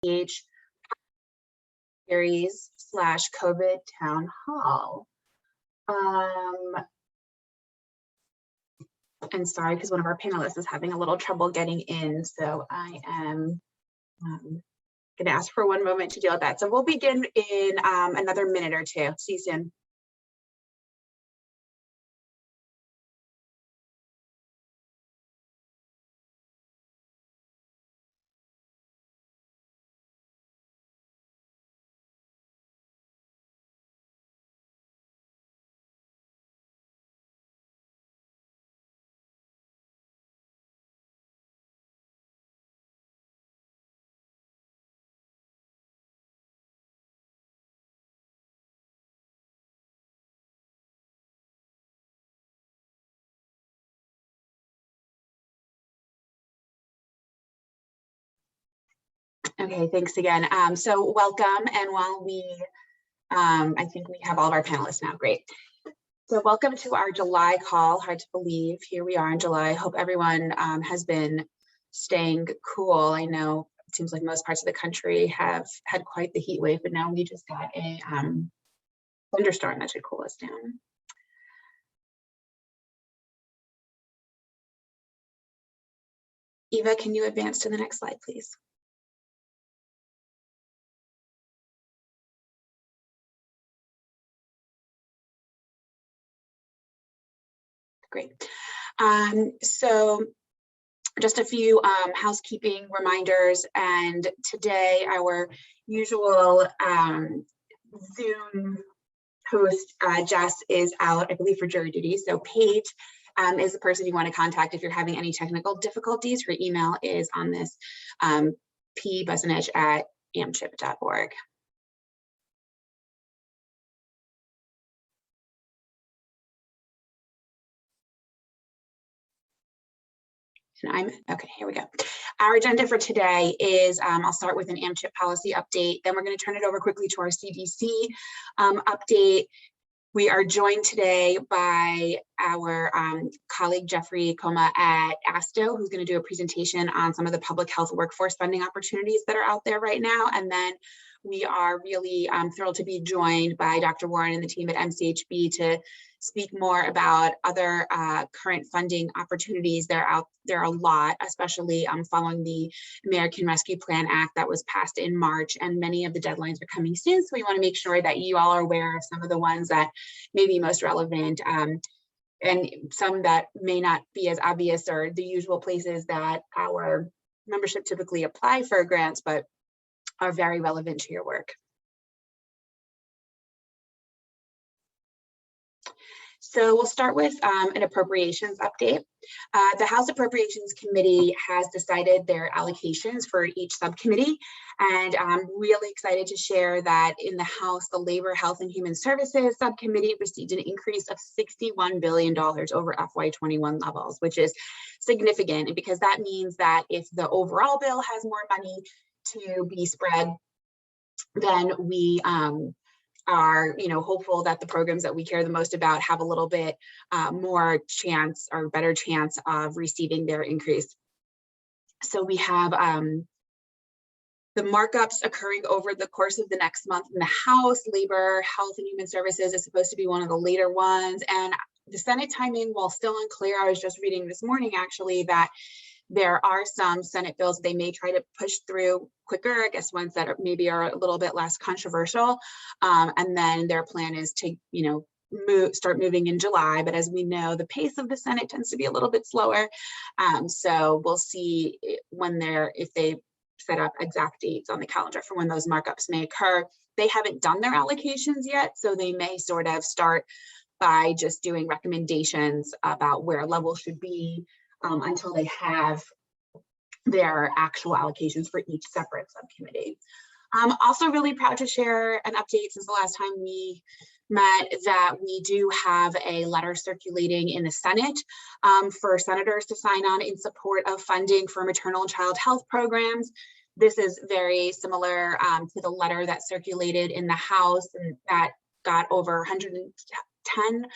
MCH series / COVID town hall. And sorry, because one of our panelists is having a little trouble getting in, so I am going to ask for one moment to deal with that. So we'll begin in another minute or two. See you soon. Okay, thanks again. So welcome, and while we, I think we have all of our panelists now, great. So welcome to our July call, hard to believe, here we are in July. Hope everyone has been staying cool. I know it seems like most parts of the country have had quite the heat wave, but now we just got a thunderstorm that should cool us down. Eva, can you advance to the next slide, please? Great. So just a few housekeeping reminders, and today our usual Zoom host, Jess, is out, I believe, for jury duty. So Paige is the person you want to contact if you're having any technical difficulties. Her email is on this pbusenich@amchip.org. And okay, here we go. Our agenda for today is, I'll start with an AMCHP policy update, then we're going to turn it over quickly to our CDC update. We are joined today by our colleague Jeffrey Coma at ATHSO, who's going to do a presentation on some of the public health workforce funding opportunities that are out there right now. And then we are really thrilled to be joined by Dr. Warren and the team at MCHB to speak more about other current funding opportunities. There are a lot, especially following the American Rescue Plan Act that was passed in March, and many of the deadlines are coming soon. So we want to make sure that you all are aware of some of the ones that may be most relevant, and some that may not be as obvious, or the usual places that our membership typically apply for grants, but are very relevant to your work. So we'll start with an appropriations update. The House Appropriations Committee has decided their allocations for each subcommittee, and I'm really excited to share that in the House, the Labor, Health, and Human Services Subcommittee received an increase of $61 billion over FY21 levels, which is significant, because that means that if the overall bill has more money to be spread, then we are, hopeful that the programs that we care the most about have a little bit more chance, or better chance, of receiving their increase. So we have the markups occurring over the course of the next month in the House. Labor, Health, and Human Services is supposed to be one of the later ones, and the Senate timing, while still unclear, I was just reading this morning actually that there are some Senate bills they may try to push through quicker, I guess ones that maybe are a little bit less controversial. And then their plan is to, start moving in July. But as we know, the pace of the Senate tends to be a little bit slower. So we'll see if they set up exact dates on the calendar for when those markups may occur. They haven't done their allocations yet, so they may sort of start by just doing recommendations about where a level should be, until they have their actual allocations for each separate subcommittee. I'm also really proud to share an update since the last time we met, that we do have a letter circulating in the Senate for senators to sign on in support of funding for maternal and child health programs. This is very similar to the letter that circulated in the House, and that got over 110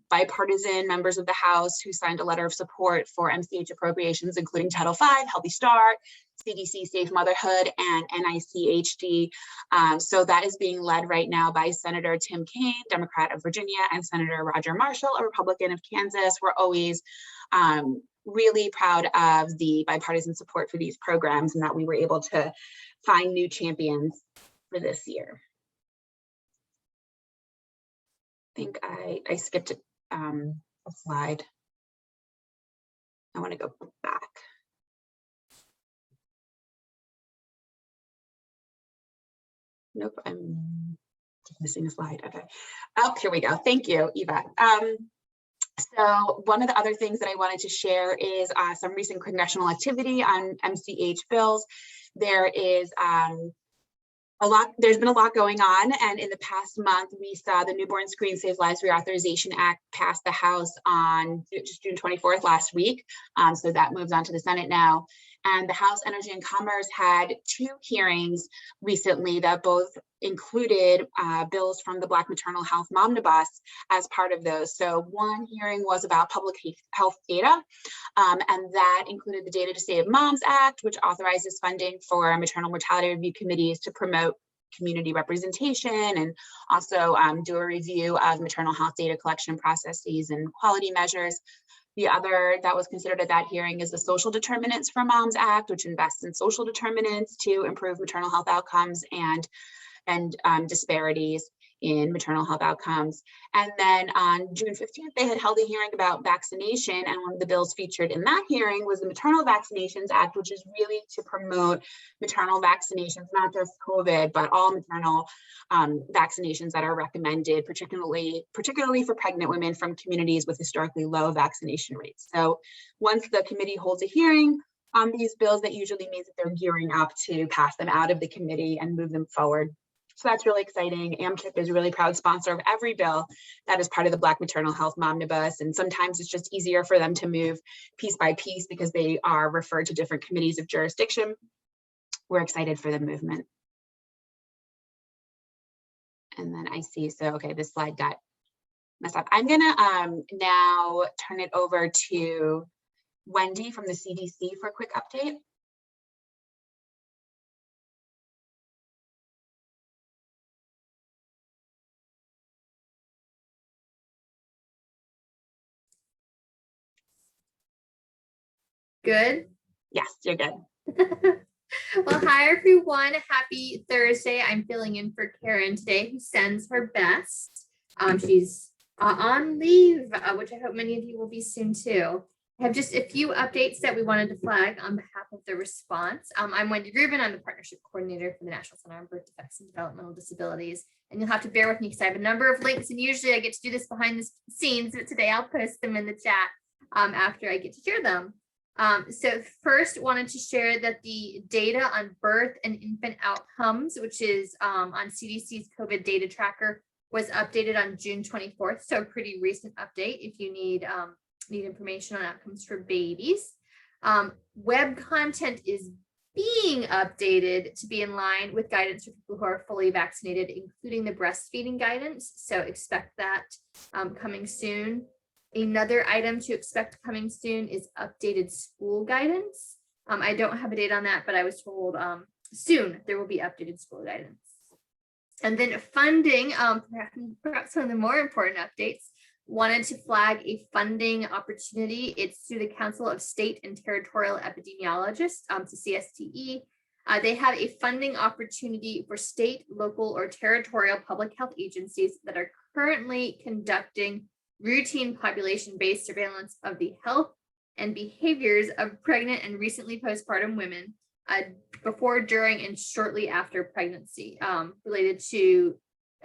bipartisan members of the House who signed a letter of support for MCH appropriations, including Title V, Healthy Start, CDC Safe Motherhood and NICHD. So that is being led right now by Senator Tim Kaine, Democrat of Virginia, and Senator Roger Marshall, a Republican of Kansas. We're always really proud of the bipartisan support for these programs and that we were able to find new champions for this year. I think I skipped a slide. I want to go back. Nope, I'm just missing a slide. Okay. Oh, here we go. Thank you, Eva. So one of the other things that I wanted to share is some recent congressional activity on MCH bills. There is there's been a lot going on, and in the past month, we saw the Newborn Screen Save Lives Reauthorization Act pass the House on June 24th last week. So that moves on to the Senate now. And the House Energy and Commerce had 2 hearings recently that both included bills from the Black Maternal Health Momnibus as part of those. So one hearing was about public health data, and that included the Data to Save Moms Act, which authorizes funding for maternal mortality review committees to promote community representation and also do a review of maternal health data collection processes and quality measures. The other that was considered at that hearing is the Social Determinants for Moms Act, which invests in social determinants to improve maternal health outcomes and disparities in maternal health outcomes. And then on June 15th, they had held a hearing about vaccination, and one of the bills featured in that hearing was the Maternal Vaccinations Act, which is really to promote maternal vaccinations, not just COVID, but all maternal vaccinations that are recommended, particularly for pregnant women from communities with historically low vaccination rates. So once the committee holds a hearing on these bills, that usually means that they're gearing up to pass them out of the committee and move them forward. So that's really exciting. AMCHP is a really proud sponsor of every bill that is part of the Black Maternal Health Momnibus. And sometimes it's just easier for them to move piece by piece because they are referred to different committees of jurisdiction. We're excited for the movement. And then I see, so, okay, this slide got messed up. I'm gonna now turn it over to Wendy from the CDC for a quick update. Good? Yes, you're good. Well, hi everyone. Happy Thursday. I'm filling in for Karen today, who sends her best. She's on leave, which I hope many of you will be soon too. I have just a few updates that we wanted to flag on behalf of the response. I'm Wendy Rubin. I'm the Partnership Coordinator for the National Center on Birth Defects and Developmental Disabilities. And you'll have to bear with me because I have a number of links, and usually I get to do this behind the scenes, but today I'll post them in the chat after I get to share them. So first wanted to share that the data on birth and infant outcomes, which is on CDC's COVID data tracker, was updated on June 24th. So a pretty recent update if you need information on outcomes for babies. Web content is being updated to be in line with guidance for people who are fully vaccinated, including the breastfeeding guidance. So expect that coming soon. Another item to expect coming soon is updated school guidance. I don't have a date on that, but I was told soon there will be updated school guidance. And then funding, perhaps one of the more important updates, wanted to flag a funding opportunity. It's through the Council of State and Territorial Epidemiologists, so CSTE. They have a funding opportunity for state, local, or territorial public health agencies that are currently conducting routine population-based surveillance of the health and behaviors of pregnant and recently postpartum women before, during, and shortly after pregnancy related to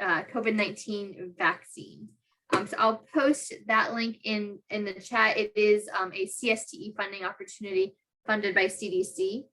COVID-19 vaccine. So I'll post that link in the chat. It is a CSTE funding opportunity funded by CDC.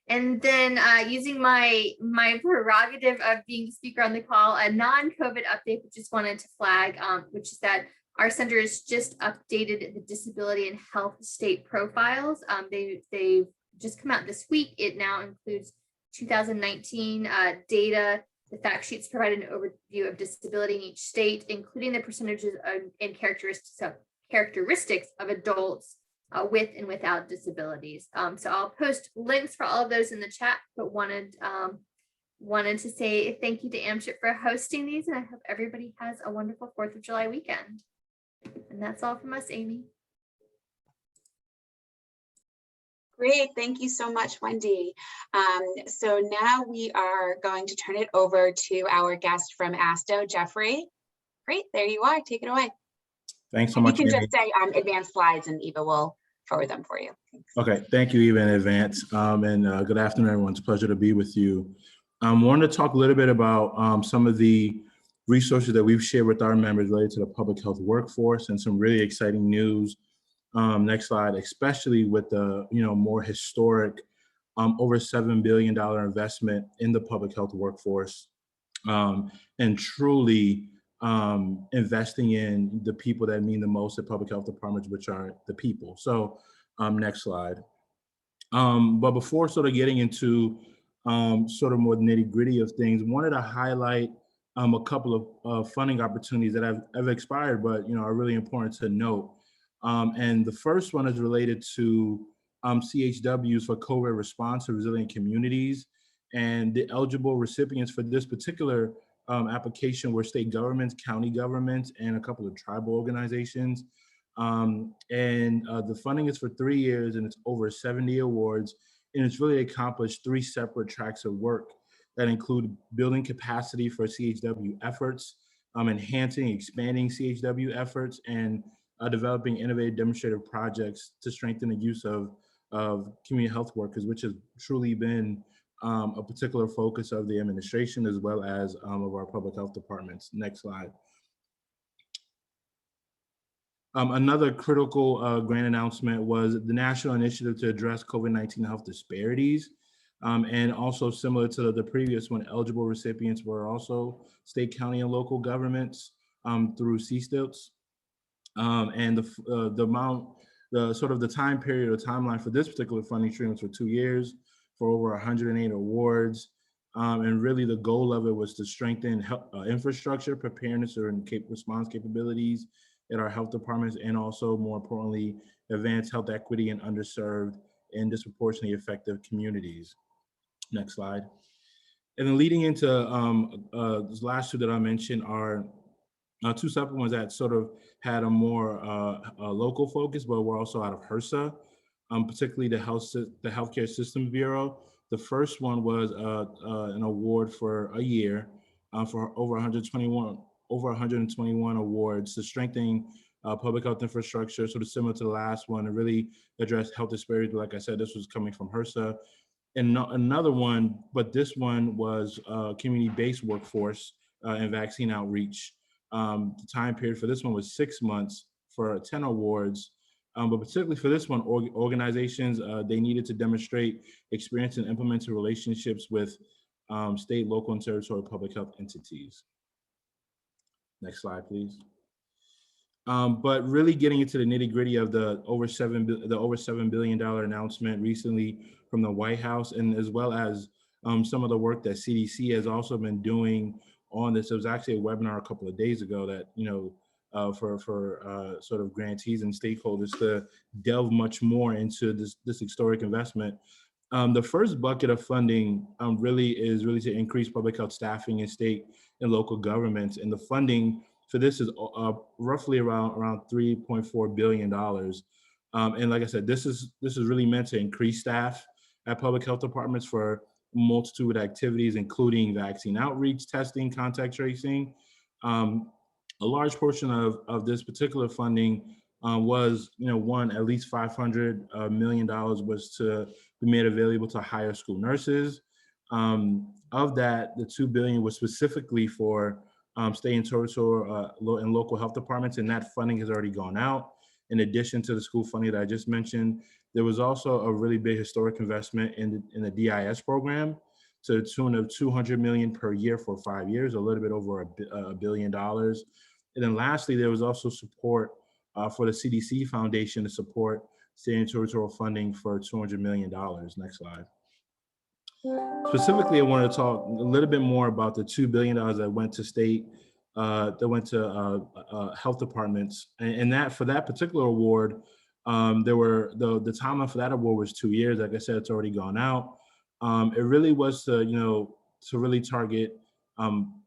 And then using my prerogative of being the speaker on the call, a non-COVID update, but just wanted to flag, which is that our center has just updated the disability and health state profiles. They've just come out this week. It now includes 2019 data. The fact sheets provide an overview of disability in each state, including the percentages and characteristics of adults with and without disabilities. So I'll post links for all of those in the chat, but wanted to say thank you to AMCHP for hosting these, and I hope everybody has a wonderful 4th of July weekend. And that's all from us, Amy. Great, thank you so much, Wendy. So now we are going to turn it over to our guest from ATHSO, Jeffrey. Great, there you are, take it away. Thanks so And much. you can Amy. just say advanced slides and Eva will forward them for you. Thanks. Okay, thank you, Eva, in advance. And good afternoon, everyone. It's a pleasure to be with you. I wanted to talk a little bit about some of the resources that we've shared with our members related to the public health workforce and some really exciting news. Next slide, especially with the more historic over $7 billion investment in the public health workforce, and truly investing in the people that mean the most at public health departments, which are the people. So next slide. But before sort of getting into sort of more nitty gritty of things, wanted to highlight a couple of funding opportunities that have expired, but are really important to note. And the first one is related to CHWs for COVID response to resilient communities. And the eligible recipients for this particular application were state governments, county governments, and a couple of tribal organizations. The funding is for 3 years, and it's over 70 awards. And it's really accomplished 3 separate tracks of work that include building capacity for CHW efforts, enhancing, expanding CHW efforts, and developing innovative demonstrative projects to strengthen the use of community health workers, which has truly been a particular focus of the administration as well as of our public health departments. Next slide. Another critical grant announcement was the National Initiative to Address COVID-19 Health Disparities. And also similar to the previous one, eligible recipients were also state, county, and local governments through CSTILTs. And the amount, the time period or timeline for this particular funding stream was for 2 years for over 108 awards. And really the goal of it was to strengthen health, infrastructure, preparedness, and response capabilities at our health departments, and also more importantly, advance health equity in underserved and disproportionately affected communities. Next slide. And then leading into these last 2 that I mentioned are 2 separate ones that sort of had a more local focus, but we're also out of HRSA, particularly the Healthcare Systems Bureau. The first one was an award for a year for over 121 awards to strengthen public health infrastructure, sort of similar to the last one, and really address health disparities. But like I said, this was coming from HRSA. And another one, but this one was community-based workforce and vaccine outreach. The time period for this one was 6 months for 10 awards. But particularly for this one, organizations, they needed to demonstrate experience in implementing relationships with state, local, and territorial public health entities. Next slide, please. But really getting into the nitty gritty of the over $7 billion announcement recently from the White House, and as well as some of the work that CDC has also been doing on this. There was actually a webinar a couple of days ago that, for sort of grantees and stakeholders to delve much more into this historic investment. The first bucket of funding really is to increase public health staffing in state and local governments, and the funding for this is roughly around $3.4 billion. And like I said, this is really meant to increase staff at public health departments for a multitude of activities, including vaccine outreach, testing, contact tracing. A large portion of this particular funding was, at least $500 million was to be made available to hire school nurses. Of that, the $2 billion was specifically for state and territorial and local health departments, and that funding has already gone out. In addition to the school funding that I just mentioned, there was also a really big historic investment in the DIS program to the tune of $200 million per year for 5 years, a little bit over $1 billion. And then lastly, there was also support for the CDC Foundation to support state and territorial funding for $200 million. Next slide. Specifically, I want to talk a little bit more about the $2 billion that went to state, that went to health departments. And that for that particular award, There were the timeline for that award was 2 years. Like I said, it's already gone out. It really was to really target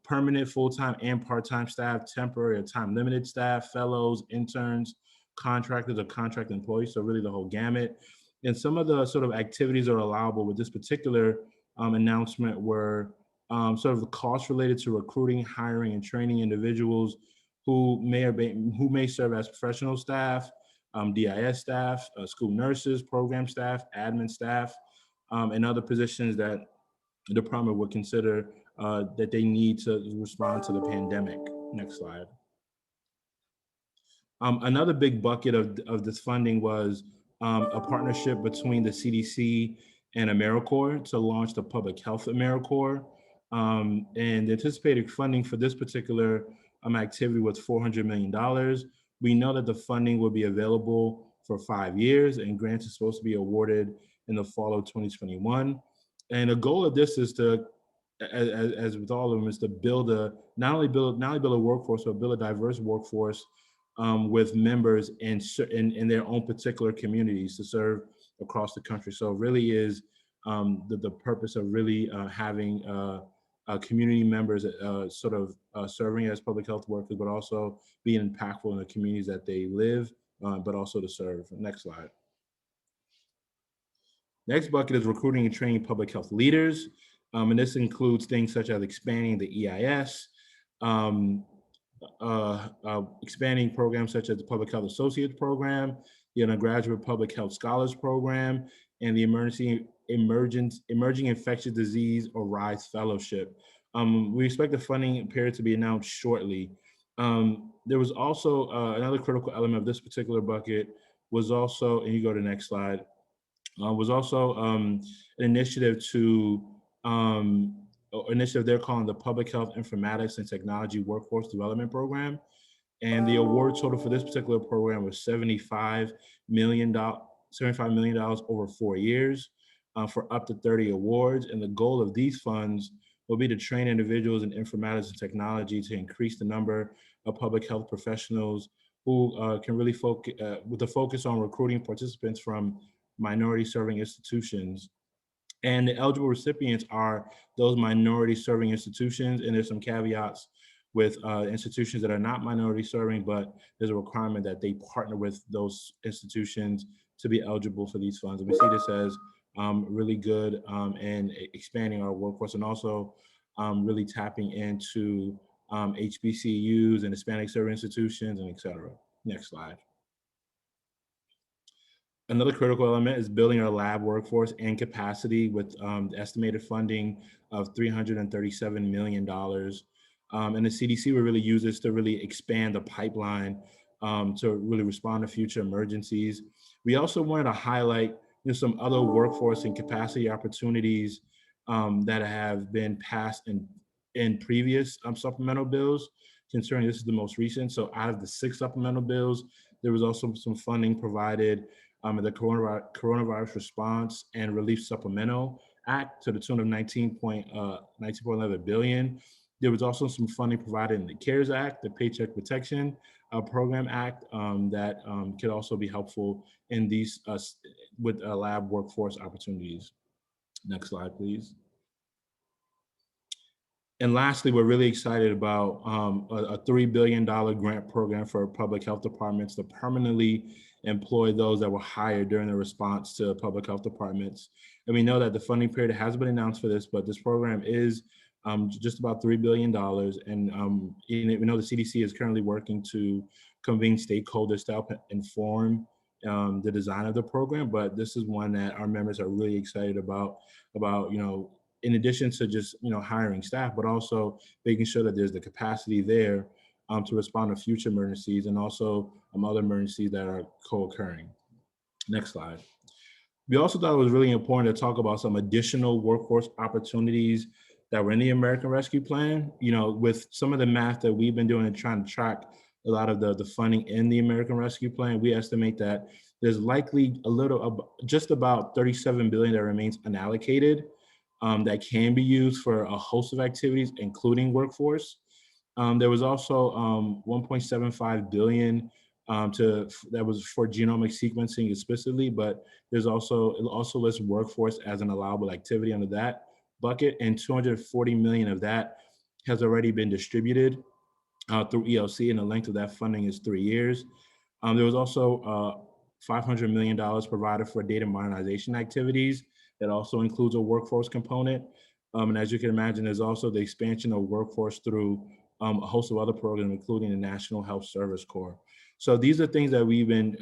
permanent, full-time, and part-time staff, temporary or time-limited staff, fellows, interns, contractors, or contract employees. So really the whole gamut. And some of the sort of activities that are allowable with this particular announcement were sort of the costs related to recruiting, hiring, and training individuals who may serve as professional staff, DIS staff, school nurses, program staff, admin staff, and other positions that the department would consider that they need to respond to the pandemic. Next slide. Another big bucket of this funding was a partnership between the CDC and AmeriCorps to launch the Public Health AmeriCorps. And the anticipated funding for this particular activity was $400 million. We know that the funding will be available for 5 years, and grants are supposed to be awarded in the fall of 2021. And the goal of this is to, as with all of them, is to build not only build a workforce, but build a diverse workforce with members in their own particular communities to serve across the country. So it really is the purpose of really having community members sort of serving as public health workers, but also being impactful in the communities that they live, but also to serve. Next slide. Next bucket is recruiting and training public health leaders. And this includes things such as expanding the EIS, expanding programs such as the Public Health Associates Program, the Undergraduate Public Health Scholars Program, and the Emerging Infectious Disease or RISE Fellowship. We expect the funding period to be announced shortly. There was also another critical element of this particular bucket was also, and you go to the next slide, was also an initiative they're calling the Public Health Informatics and Technology Workforce Development Program. And the award total for this particular program was $75 million over 4 years for up to 30 awards. And the goal of these funds will be to train individuals in informatics and technology to increase the number of public health professionals who can really focus with a focus on recruiting participants from minority serving institutions. And the eligible recipients are those minority serving institutions. And there's some caveats with institutions that are not minority serving, but there's a requirement that they partner with those institutions to be eligible for these funds. And we see this as really good in expanding our workforce, and also really tapping into HBCUs and Hispanic serving institutions, and et cetera. Next slide. Another critical element is building our lab workforce and capacity with estimated funding of $337 million. And the CDC will really use this to really expand the pipeline to really respond to future emergencies. We also wanted to highlight some other workforce and capacity opportunities that have been passed in previous supplemental bills, considering this is the most recent. So out of the 6 supplemental bills, there was also some funding provided the Coronavirus Response and Relief Supplemental Act to the tune of 19.11 billion. There was also some funding provided in the CARES Act, the Paycheck Protection Program Act, that could also be helpful in these with lab workforce opportunities. Next slide, please. And lastly, we're really excited about a $3 billion grant program for public health departments to permanently employ those that were hired during the response to public health departments. And we know that the funding period has been announced for this, but this program is just about $3 billion. And we know the CDC is currently working to convene stakeholders to help inform the design of the program, but this is one that our members are really excited about, in addition to just hiring staff, but also making sure that there's the capacity there to respond to future emergencies, and also other emergencies that are co-occurring. Next slide. We also thought it was really important to talk about some additional workforce opportunities that were in the American Rescue Plan. With some of the math that we've been doing and trying to track a lot of the funding in the American Rescue Plan, we estimate that there's likely just about $37 billion that remains unallocated that can be used for a host of activities, including workforce. There was also $1.75 billion that was for genomic sequencing explicitly, but it also lists workforce as an allowable activity under that bucket, and 240 million of that has already been distributed through ELC, and the length of that funding is 3 years. There was also $500 million provided for data modernization activities. That also includes a workforce component. And as you can imagine, there's also the expansion of workforce through a host of other programs, including the National Health Service Corps. So these are things that we've been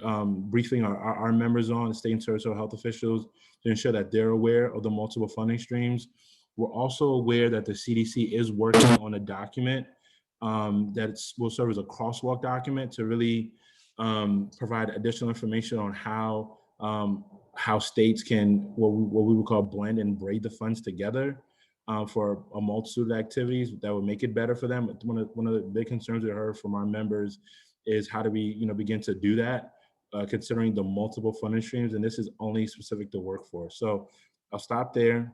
briefing our members on, state and territorial health officials, to ensure that they're aware of the multiple funding streams. We're also aware that the CDC is working on a document that will serve as a crosswalk document to really provide additional information on how states can, what we would call blend and braid the funds together for a multitude of activities that would make it better for them. One of the big concerns we heard from our members is how do we begin to do that, considering the multiple funding streams, and this is only specific to workforce. So I'll stop there.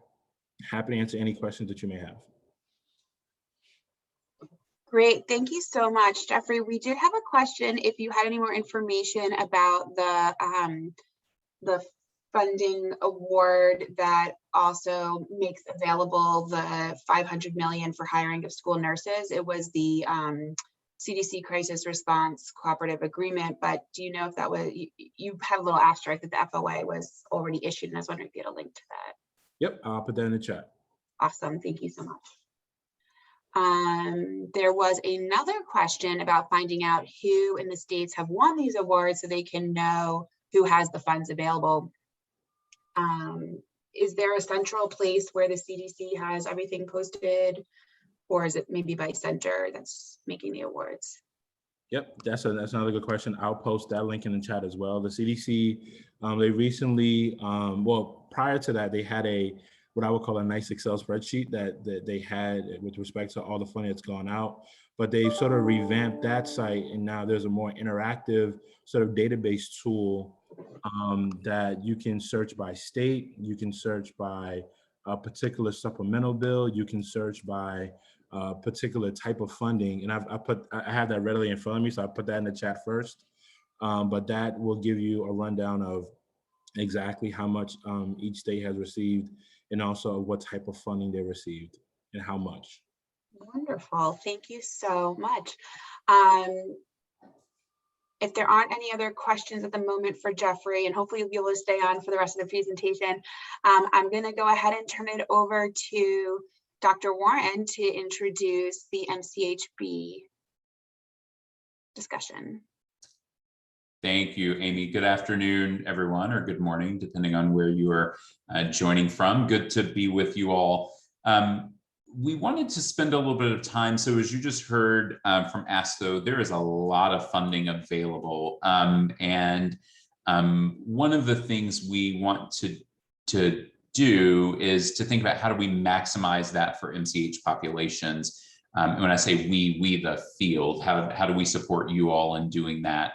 Happy to answer any questions that you may have. Great, thank you so much, Jeffrey. We did have a question if you had any more information about the funding award that also makes available the 500 million for hiring of school nurses. It was the CDC Crisis Response Cooperative Agreement, but do you know if that was, you have a little asterisk that the FOA was already issued, and I was wondering if you had a link to that. Yep, I'll put that in the chat. Awesome, thank you so much. There was another question about finding out who in the states have won these awards so they can know who has the funds available. Is there a central place where the CDC has everything posted, or is it maybe by center that's making the awards? Yep, that's another good question. I'll post that link in the chat as well. The CDC, they recently, well, prior to that, they had what I would call a nice Excel spreadsheet that they had with respect to all the funding that's gone out, but they sort of revamped that site, and now there's a more interactive sort of database tool that you can search by state, you can search by a particular supplemental bill, you can search by a particular type of funding, and I have that readily in front of me, so I'll put that in the chat first, but that will give you a rundown of exactly how much each state has received, and also what type of funding they received and how much. Wonderful, thank you so much. If there aren't any other questions at the moment for Jeffrey, and hopefully you'll be able to stay on for the rest of the presentation, I'm going to go ahead and turn it over to Dr. Warren to introduce the MCHB discussion. Thank you, Amy. Good afternoon, everyone, or good morning, depending on where you are joining from. Good to be with you all. We wanted to spend a little bit of time. So as you just heard from ATHSO, there is a lot of funding available. And one of the things we want to do is to think about how do we maximize that for MCH populations. And when I say we the field, how do we support you all in doing that?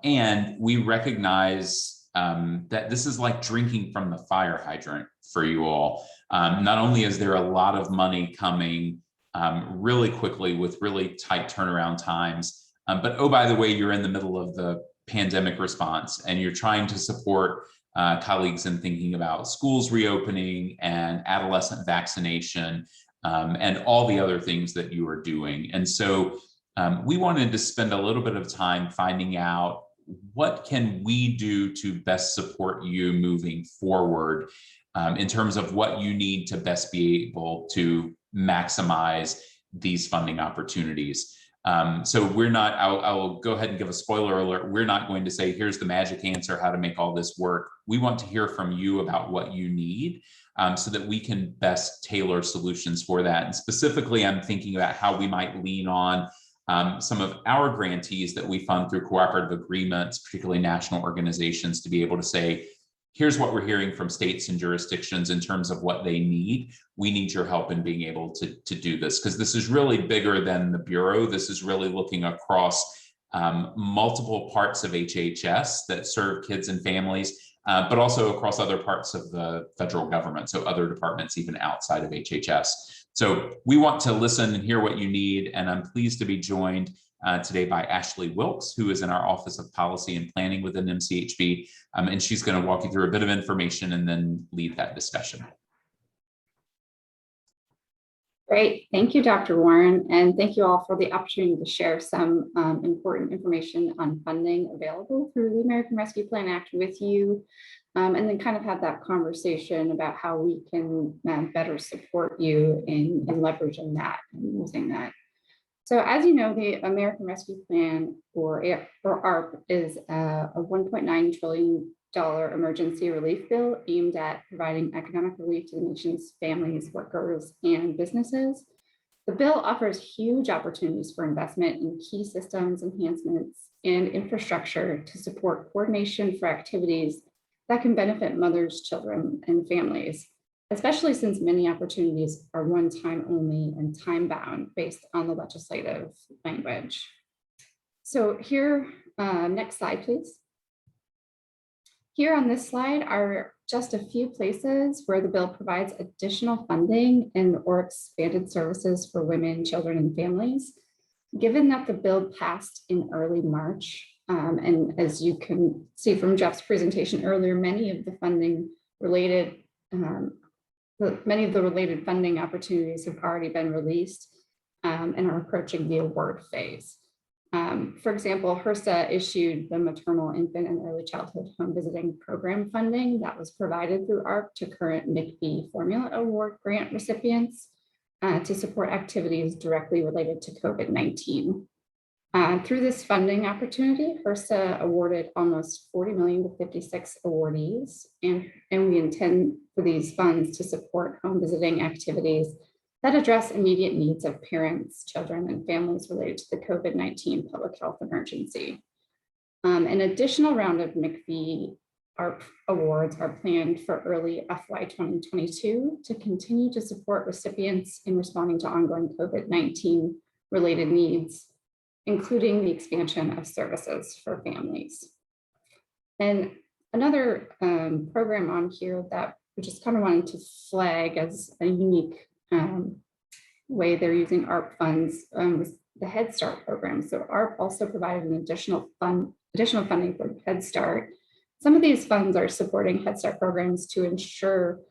And we recognize that this is like drinking from the fire hydrant for you all. Not only is there a lot of money coming really quickly with really tight turnaround times, but oh, by the way, you're in the middle of the pandemic response and you're trying to support colleagues in thinking about schools reopening and adolescent vaccination and all the other things that you are doing. And so we wanted to spend a little bit of time finding out what can we do to best support you moving forward in terms of what you need to best be able to maximize these funding opportunities. So we're not, I'll go ahead and give a spoiler alert. We're not going to say, here's the magic answer, how to make all this work. We want to hear from you about what you need so that we can best tailor solutions for that. And specifically, I'm thinking about how we might lean on some of our grantees that we fund through cooperative agreements, particularly national organizations, to be able to say, here's what we're hearing from states and jurisdictions in terms of what they need. We need your help in being able to do this, because this is really bigger than the Bureau. This is really looking across multiple parts of HHS that serve kids and families, but also across other parts of the federal government, so other departments even outside of HHS. So we want to listen and hear what you need, and I'm pleased to be joined today by Ashley Wilkes, who is in our Office of Policy and Planning within MCHB, and she's going to walk you through a bit of information and then lead that discussion. Great, thank you, Dr. Warren, and thank you all for the opportunity to share some important information on funding available through the American Rescue Plan Act with you, and then kind of have that conversation about how we can better support you in leveraging that and using that. So as you know, the American Rescue Plan, or ARP, is a $1.9 trillion emergency relief bill aimed at providing economic relief to the nation's families, workers, and businesses. The bill offers huge opportunities for investment in key systems enhancements and infrastructure to support coordination for activities that can benefit mothers, children, and families, especially since many opportunities are one-time only and time-bound based on the legislative language. So here, next slide, please. Here on this slide are just a few places where the bill provides additional funding and or expanded services for women, children, and families. Given that the bill passed in early March, and as you can see from Jeff's presentation earlier, many of the related funding opportunities have already been released and are approaching the award phase. For example, HRSA issued the maternal, infant, and early childhood home visiting program funding that was provided through ARP to current MCHB Formula Award grant recipients to support activities directly related to COVID-19. Through this funding opportunity, HRSA awarded almost $40 million to 56 awardees, and we intend for these funds to support home visiting activities that address immediate needs of parents, children, and families related to the COVID-19 public health emergency. An additional round of MCHB ARP awards are planned for early FY 2022 to continue to support recipients in responding to ongoing COVID-19 related needs, including the expansion of services for families. And another program on here that we just kind of wanted to flag as a unique way they're using ARP funds was the Head Start program. So ARP also provided an additional funding for Head Start. Some of these funds are supporting Head Start programs to ensure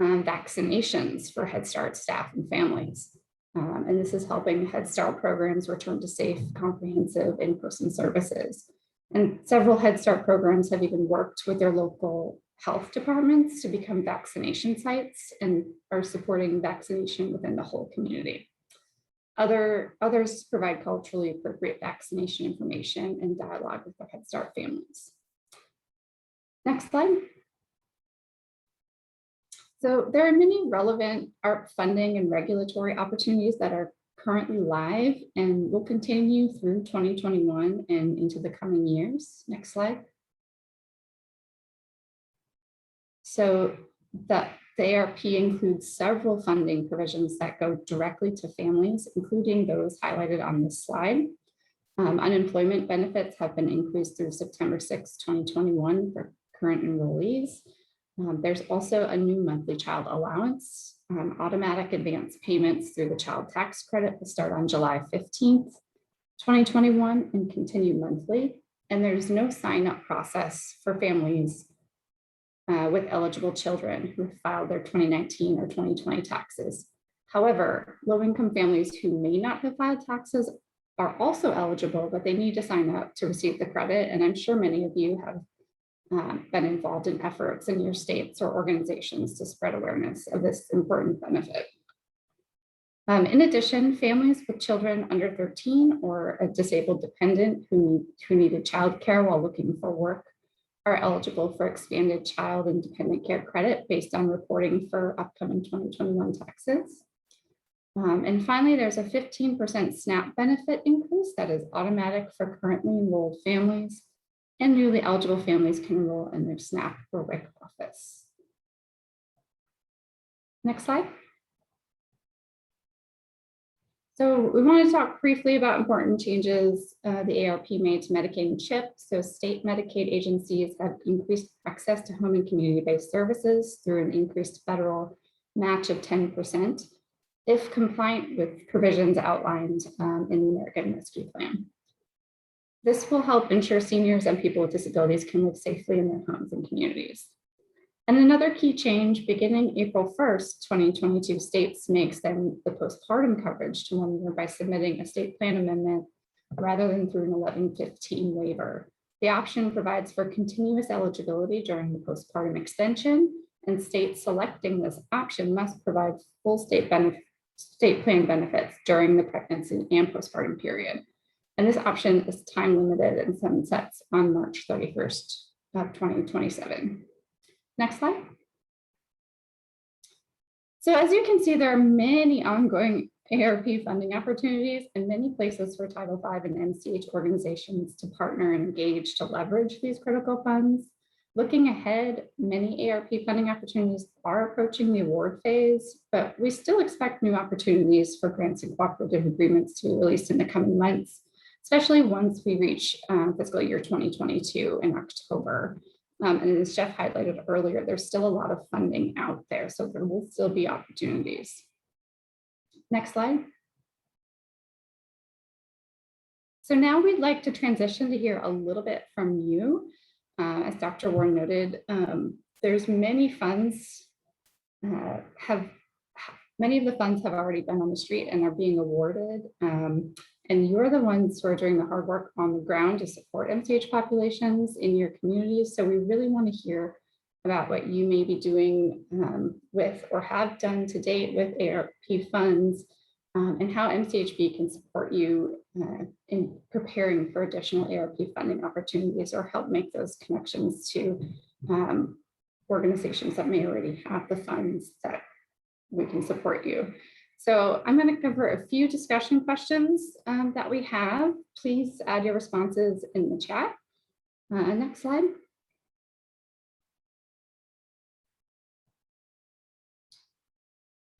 vaccinations for Head Start staff and families. And this is helping Head Start programs return to safe, comprehensive in-person services. And several Head Start programs have even worked with their local health departments to become vaccination sites and are supporting vaccination within the whole community. Others provide culturally appropriate vaccination information and dialogue with their Head Start families. Next slide. So there are many relevant ARP funding and regulatory opportunities that are currently live and will continue through 2021 and into the coming years. Next slide. So the ARP includes several funding provisions that go directly to families, including those highlighted on this slide. Unemployment benefits have been increased through September 6, 2021 for current enrollees. There's also a new monthly child allowance. Automatic advance payments through the child tax credit will start on July 15th, 2021 and continue monthly. And there's no sign-up process for families with eligible children who filed their 2019 or 2020 taxes. However, low-income families who may not have filed taxes are also eligible, but they need to sign up to receive the credit. And I'm sure many of you have been involved in efforts in your states or organizations to spread awareness of this important benefit. In addition, families with children under 13 or a disabled dependent who needed childcare while looking for work are eligible for expanded child and dependent care credit based on reporting for upcoming 2021 taxes. And finally, there's a 15% SNAP benefit increase that is automatic for currently enrolled families, and newly eligible families can enroll in their SNAP or WIC office. Next slide. So we want to talk briefly about important changes the ARP made to Medicaid and CHIP. So state Medicaid agencies have increased access to home and community-based services through an increased federal match of 10%. if compliant with provisions outlined in the American Rescue Plan. This will help ensure seniors and people with disabilities can live safely in their homes and communities. And another key change, beginning April 1st, 2022, states may extend the postpartum coverage to 1 year by submitting a state plan amendment rather than through an 1115 waiver. The option provides for continuous eligibility during the postpartum extension, and states selecting this option must provide full state plan benefits during the pregnancy and postpartum period. And this option is time limited and sunsets on March 31st of 2027. Next slide. So as you can see, there are many ongoing ARP funding opportunities and many places for Title V and MCH organizations to partner and engage to leverage these critical funds. Looking ahead, many ARP funding opportunities are approaching the award phase, but we still expect new opportunities for grants and cooperative agreements to be released in the coming months, especially once we reach fiscal year 2022 in October. And as Jeff highlighted earlier, there's still a lot of funding out there, so there will still be opportunities. Next slide. So now we'd like to transition to hear a little bit from you. As Dr. Warren noted, there's many funds many of the funds have already been on the street and are being awarded. And you're the ones who are doing the hard work on the ground to support MCH populations in your communities. So we really want to hear about what you may be doing with or have done to date with ARP funds, and how MCHB can support you in preparing for additional ARP funding opportunities or help make those connections to organizations that may already have the funds that we can support you. So I'm going to cover a few discussion questions that we have. Please add your responses in the chat. Next slide.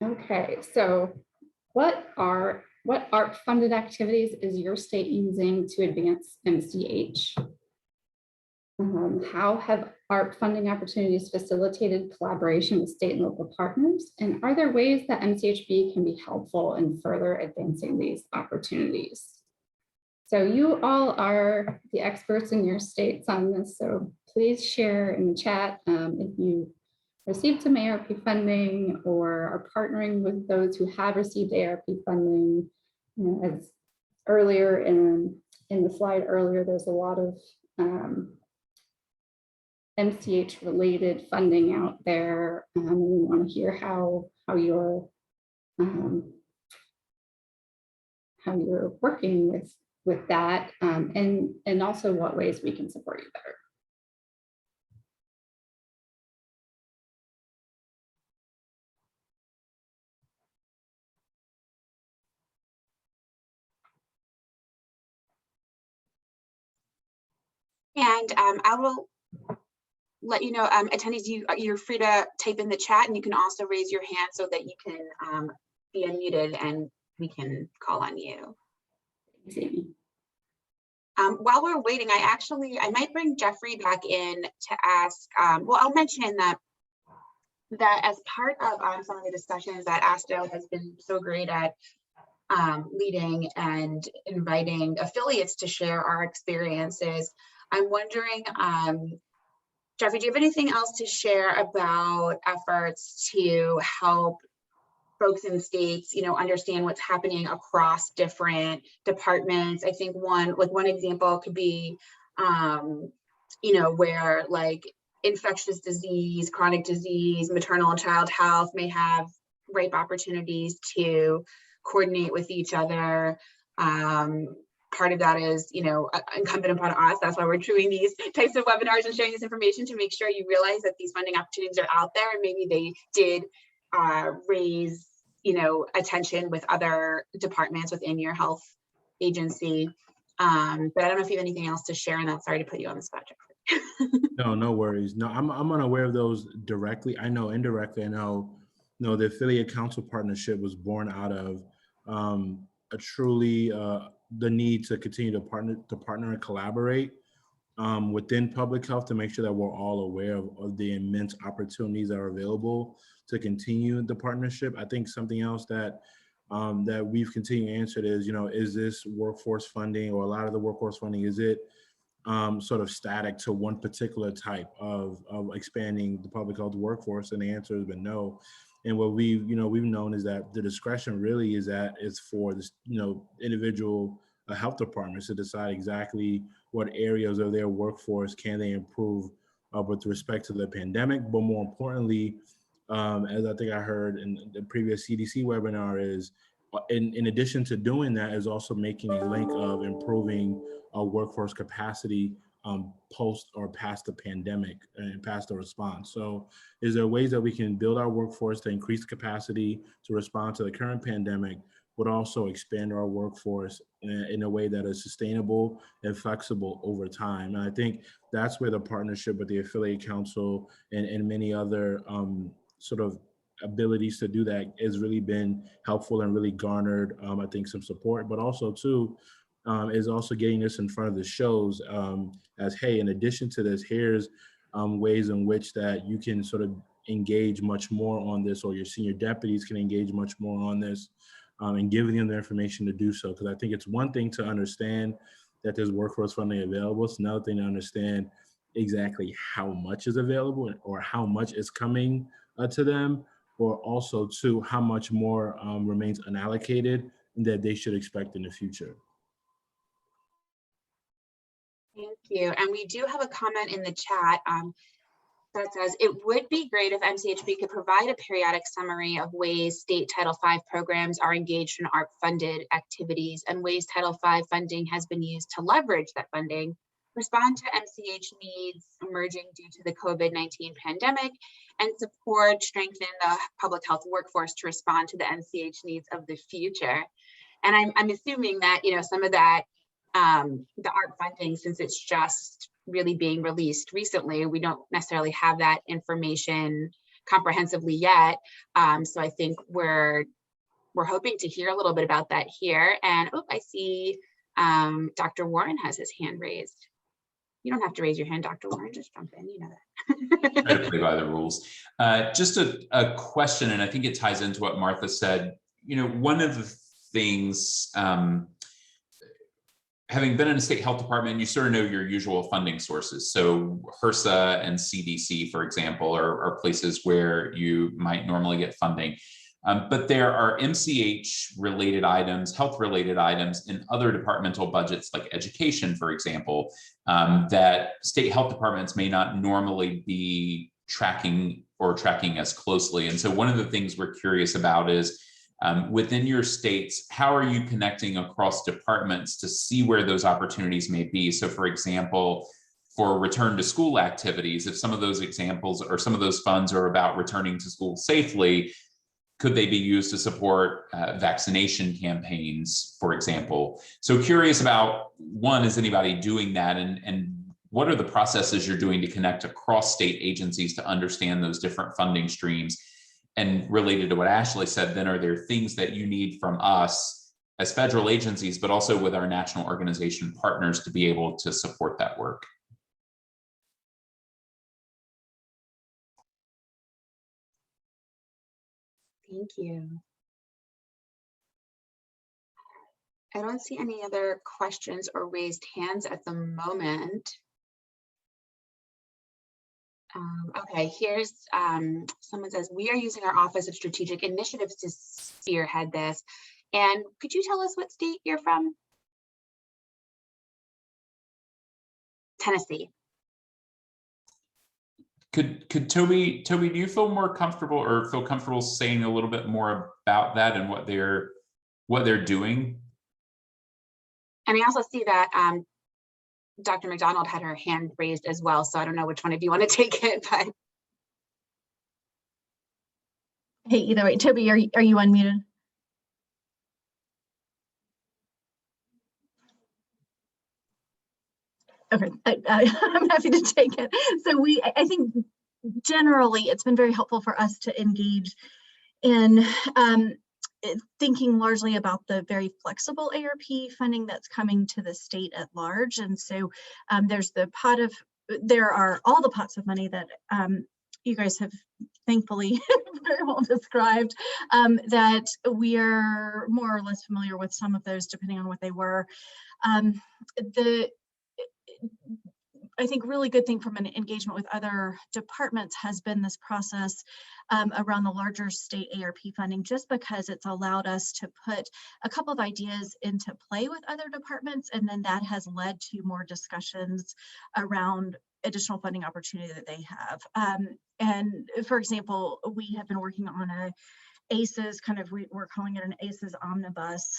Okay, so what ARP funded activities is your state using to advance MCH? How have ARP funding opportunities facilitated collaboration with state and local partners? And are there ways that MCHB can be helpful in further advancing these opportunities? So you all are the experts in your states on this, so please share in the chat if you received some ARP funding or are partnering with those who have received ARP funding. You know, as earlier in the slide earlier, there's a lot of MCH related funding out there. We want to hear how you're working with that, and also what ways we can support you better. And I will let you know, attendees, you're free to type in the chat, and you can also raise your hand so that you can be unmuted and we can call on you. While we're waiting, I might bring Jeffrey back in to ask, well, I'll mention that as part of some of the discussions that ATHSO has been so great at leading and inviting affiliates to share our experiences, I'm wondering, Jeffrey, do you have anything else to share about efforts to help folks in states, understand what's happening across different departments? I think one example could be, where like infectious disease, chronic disease, maternal and child health may have ripe opportunities to coordinate with each other. Part of that is, incumbent upon us. That's why we're doing these types of webinars and sharing this information, to make sure you realize that these funding opportunities are out there, and maybe they did raise, attention with other departments within your health agency. But I don't know if you have anything else to share on that. Sorry to put you on the spot, Jeffrey. No worries. No, I'm unaware of those directly. I know indirectly. I know, the affiliate council partnership was born out of a truly the need to continue to partner and collaborate within public health to make sure that we're all aware of the immense opportunities that are available to continue the partnership. I think something else that that we've continued to answer is, is this workforce funding, or a lot of the workforce funding, is it sort of static to one particular type of expanding the public health workforce? And the answer has been no. And what we've known is that the discretion really is for this, individual health departments to decide exactly what areas of their workforce can they improve with respect to the pandemic. But more importantly, as I think I heard in the previous CDC webinar, is in addition to doing that, is also making a link of improving workforce capacity post or past the pandemic and past the response. So is there ways that we can build our workforce to increase capacity to respond to the current pandemic, but also expand our workforce in a way that is sustainable and flexible over time? And I think that's where the partnership with the Affiliate Council and many other sort of abilities to do that has really been helpful and really garnered, I think, some support, but also too, is also getting this in front of the shows as, hey, in addition to this, here's ways in which that you can sort of engage much more on this, or your senior deputies can engage much more on this, and giving them the information to do so. Because I think it's one thing to understand that there's workforce funding available. It's another thing to understand exactly how much is available or how much is coming to them, or also to how much more remains unallocated that they should expect in the future. Thank you. And we do have a comment in the chat that says, it would be great if MCHB could provide a periodic summary of ways state Title V programs are engaged in ARP-funded activities and ways Title V funding has been used to leverage that funding, respond to MCH needs emerging due to the COVID-19 pandemic, and support, strengthen the public health workforce to respond to the MCH needs of the future. And I'm assuming that, some of that, the ARP funding, since it's just really being released recently, we don't necessarily have that information comprehensively yet. So I think we're hoping to hear a little bit about that here. And I see Dr. Warren has his hand raised. You don't have to raise your hand, Dr. Warren, just jump in, you know that. Try to play by the rules. Just a question, and I think it ties into what Martha said. One of the things, having been in a state health department, you sort of know your usual funding sources. So HRSA and CDC, for example, are places where you might normally get funding. But there are MCH-related items, health-related items in other departmental budgets, like education, for example, that state health departments may not normally be tracking as closely. And so one of the things we're curious about is, within your states, how are you connecting across departments to see where those opportunities may be? So for example, for return to school activities, if some of those examples or some of those funds are about returning to school safely, could they be used to support vaccination campaigns, for example? So curious about, one, is anybody doing that? And what are the processes you're doing to connect across state agencies to understand those different funding streams? And related to what Ashley said, then are there things that you need from us as federal agencies, but also with our national organization partners to be able to support that work? Thank you. I don't see any other questions or raised hands at the moment. Okay, here's someone says, we are using our Office of Strategic Initiatives to spearhead this. And could you tell us what state you're from? Tennessee. Could Toby, do you feel more comfortable or feel comfortable saying a little bit more about that and what they're doing? And I also see that Dr. McDonald had her hand raised as well, so I don't know which one of you want to take it, but. Hey, either way, Toby, are you unmuted? Okay, I'm happy to take it. So I think generally it's been very helpful for us to engage in thinking largely about the very flexible ARP funding that's coming to the state at large. And so there's the there are all the pots of money that you guys have thankfully very well described, that we are more or less familiar with some of those depending on what they were. I think really good thing from an engagement with other departments has been this process around the larger state ARP funding, just because it's allowed us to put a couple of ideas into play with other departments, and then that has led to more discussions around additional funding opportunity that they have. And for example, we have been working on a ACEs, we're calling it an ACEs omnibus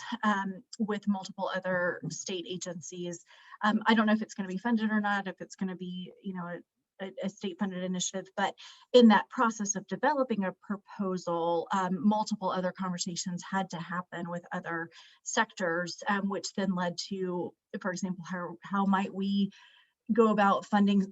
with multiple other state agencies. I don't know if it's going to be funded or not, if it's going to be, a state funded initiative, but in that process of developing a proposal, multiple other conversations had to happen with other sectors, which then led to, for example, how might we go about finding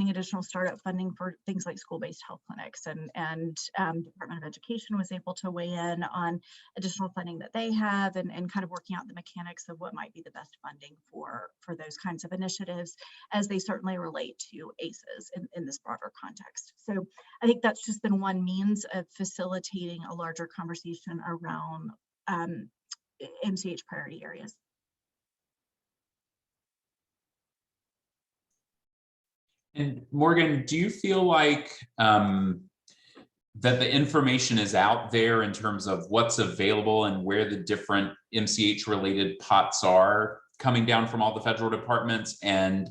additional startup funding for things like school-based health clinics, and Department of Education was able to weigh in on additional funding that they have, and kind of working out the mechanics of what might be the best funding for those kinds of initiatives, as they certainly relate to ACEs in this broader context. So I think that's just been one means of facilitating a larger conversation around MCH priority areas. And Morgan, do you feel like that the information is out there in terms of what's available and where the different MCH related pots are coming down from all the federal departments, and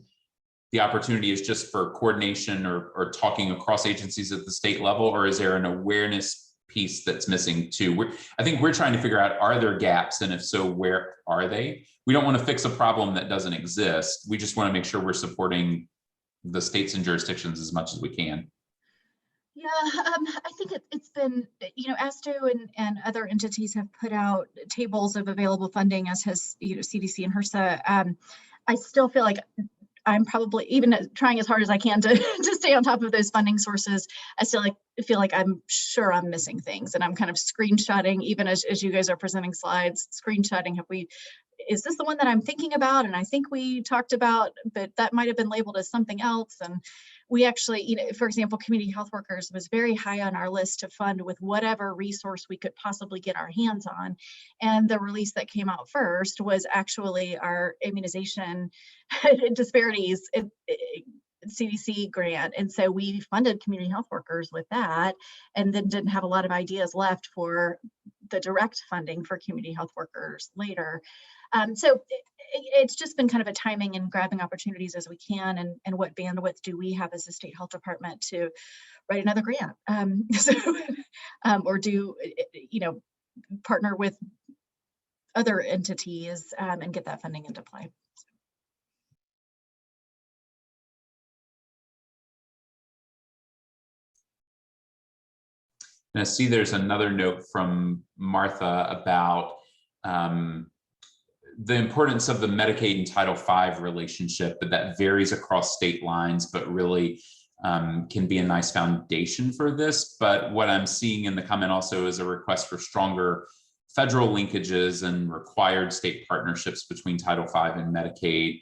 the opportunity is just for coordination or talking across agencies at the state level, or is there an awareness piece that's missing too? I think we're trying to figure out, are there gaps, and if so, where are they? We don't want to fix a problem that doesn't exist. We just want to make sure we're supporting the states and jurisdictions as much as we can. Yeah, I think it's been, ATHSO and other entities have put out tables of available funding, as has CDC and HRSA. I still feel like I'm probably, even trying as hard as I can to stay on top of those funding sources, I still feel like I'm sure I'm missing things, and I'm kind of screenshotting, even as you guys are presenting slides, screenshotting, is this the one that I'm thinking about? And I think we talked about, but that might have been labeled as something else. And we actually, for example, community health workers was very high on our list to fund with whatever resource we could possibly get our hands on. And the release that came out first was actually our immunization disparities CDC grant. And so we funded community health workers with that, and then didn't have a lot of ideas left for the direct funding for community health workers later. So it's just been kind of a timing and grabbing opportunities as we can, and what bandwidth do we have as a state health department to write another grant, or do, partner with other entities and get that funding into play. And I see there's another note from Martha about the importance of the Medicaid and Title V relationship, but that varies across state lines, but really can be a nice foundation for this. But what I'm seeing in the comment also is a request for stronger federal linkages and required state partnerships between Title V and Medicaid.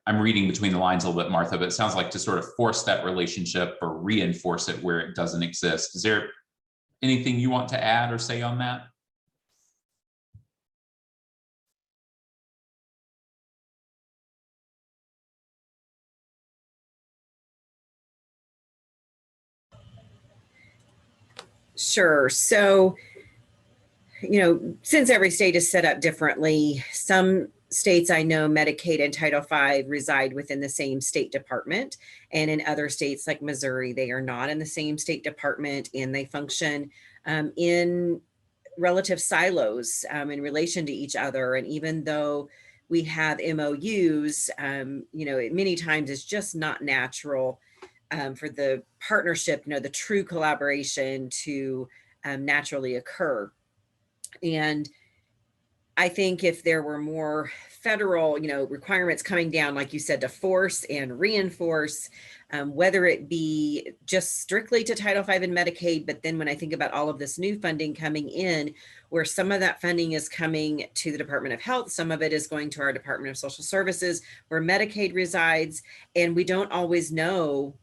I'm reading between the lines a little bit, Martha, but it sounds like to sort of force that relationship or reinforce it where it doesn't exist. Is there anything you want to add or say on that? Sure. So, since every state is set up differently, some states I know Medicaid and Title V reside within the same state department. And in other states like Missouri, they are not in the same state department, and they function in relative silos in relation to each other. And even though we have MOUs, many times it's just not natural for the partnership, the true collaboration to naturally occur. And I think if there were more federal, requirements coming down, like you said, to force and reinforce, whether it be just strictly to Title V and Medicaid, but then when I think about all of this new funding coming in, where some of that funding is coming to the Department of Health, some of it is going to our Department of Social Services, where Medicaid resides, and we don't always know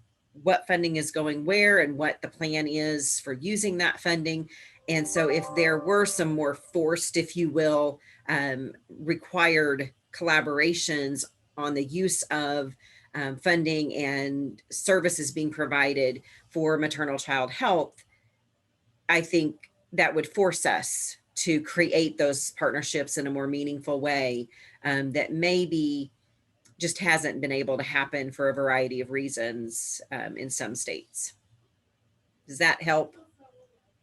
what funding is going where and what the plan is for using that funding. And so if there were some more forced, if you will, required collaborations on the use of funding and services being provided for maternal child health, I think that would force us to create those partnerships in a more meaningful way that maybe just hasn't been able to happen for a variety of reasons in some states. Does that help?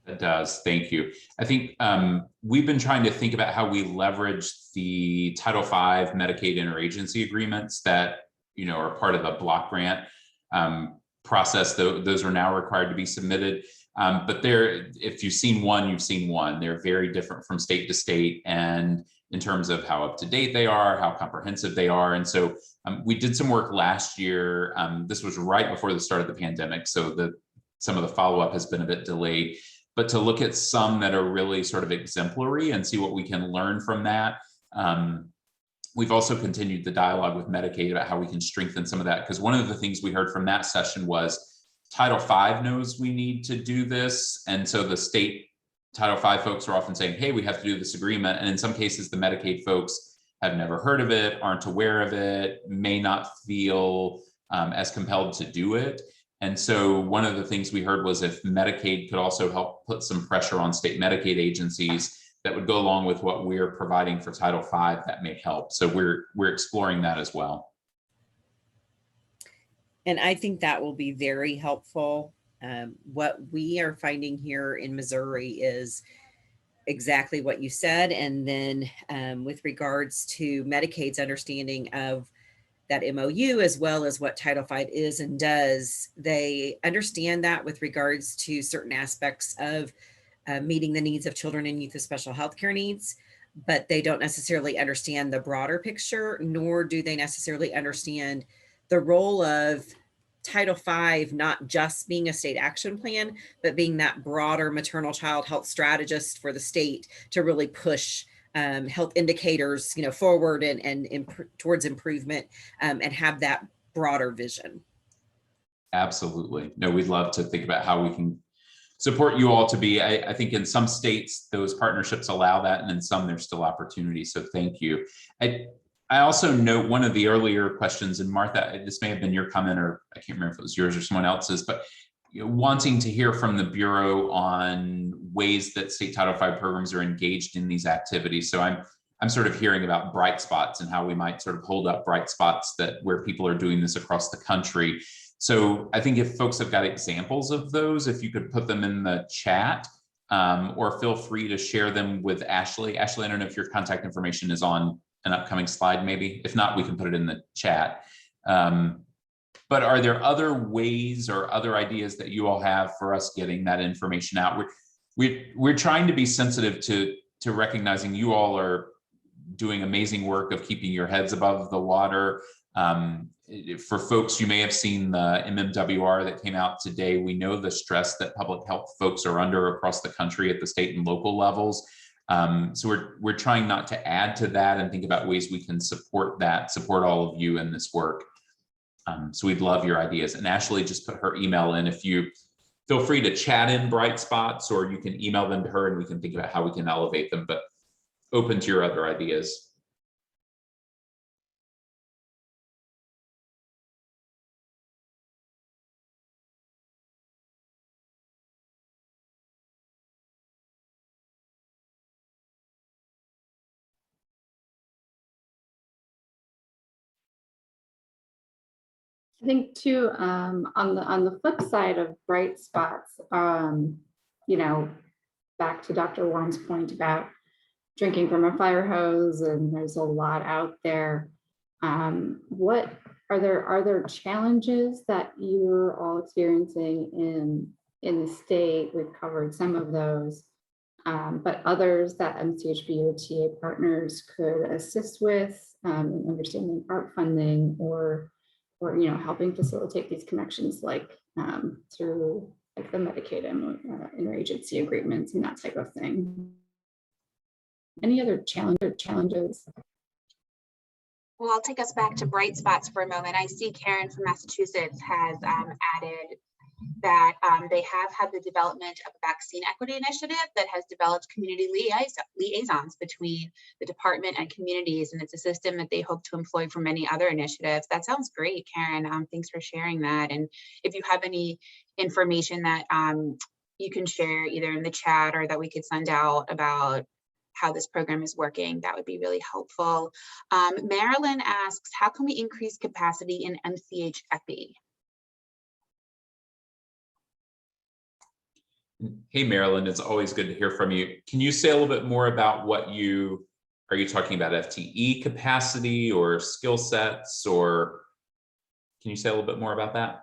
It does. Thank you. I think we've been trying to think about how we leverage the Title V Medicaid interagency agreements that are part of the block grant process. Those are now required to be submitted. But if you've seen one, you've seen one. They're very different from state to state, and in terms of how up to date they are, how comprehensive they are. And so we did some work last year. This was right before the start of the pandemic, so some of the follow-up has been a bit delayed. But to look at some that are really sort of exemplary and see what we can learn from that. We've also continued the dialogue with Medicaid about how we can strengthen some of that, because one of the things we heard from that session was Title V knows we need to do this. And so the state Title V folks are often saying, hey, we have to do this agreement. And in some cases, the Medicaid folks have never heard of it, aren't aware of it, may not feel as compelled to do it. And so one of the things we heard was if Medicaid could also help put some pressure on state Medicaid agencies that would go along with what we're providing for Title V, that may help. So we're exploring that as well. And I think that will be very helpful. What we are finding here in Missouri is exactly what you said. And then with regards to Medicaid's understanding of that MOU, as well as what Title V is and does, they understand that with regards to certain aspects of meeting the needs of children and youth with special healthcare needs, but they don't necessarily understand the broader picture, nor do they necessarily understand the role of Title V, not just being a state action plan, but being that broader maternal child health strategist for the state to really push health indicators, forward and towards improvement, and have that broader vision. Absolutely. No, we'd love to think about how we can support you all to be. I think in some states, those partnerships allow that, and in some there's still opportunity. So thank you. I also note one of the earlier questions, and Martha, this may have been your comment, or I can't remember if it was yours or someone else's, but wanting to hear from the Bureau on ways that state Title V programs are engaged in these activities. So I'm sort of hearing about bright spots and how we might sort of hold up bright spots where people are doing this across the country. So I think if folks have got examples of those, if you could put them in the chat, or feel free to share them with Ashley. Ashley, I don't know if your contact information is on an upcoming slide, maybe. If not, we can put it in the chat. But are there other ways or other ideas that you all have for us getting that information out? We're trying to be sensitive to recognizing you all are doing amazing work of keeping your heads above the water. For folks, you may have seen the MMWR that came out today. We know the stress that public health folks are under across the country at the state and local levels. So we're trying not to add to that and think about ways we can support all of you in this work. So we'd love your ideas. And Ashley just put her email in. If you feel free to chat in bright spots, or you can email them to her and we can think about how we can elevate them, but open to your other ideas. I think too, on the flip side of bright spots, back to Dr. Warren's point about drinking from a fire hose, and there's a lot out there. What are there challenges that you're all experiencing in the state? We've covered some of those. but others that MCHB OTA partners could assist with in understanding art funding or helping facilitate these connections, like through like the Medicaid and interagency agreements and that type of thing. Any other challenges? Well, I'll take us back to bright spots for a moment. I see Karen from Massachusetts has added that they have had the development of a vaccine equity initiative that has developed community liaisons between the department and communities, and it's a system that they hope to employ for many other initiatives. That sounds great, Karen. Thanks for sharing that. And if you have any information that you can share either in the chat or that we could send out about how this program is working, that would be really helpful. Marilyn asks, how can we increase capacity in MCHB? Hey, Marilyn, it's always good to hear from you. Can you say a little bit more about are you talking about FTE capacity or skill sets, or can you say a little bit more about that?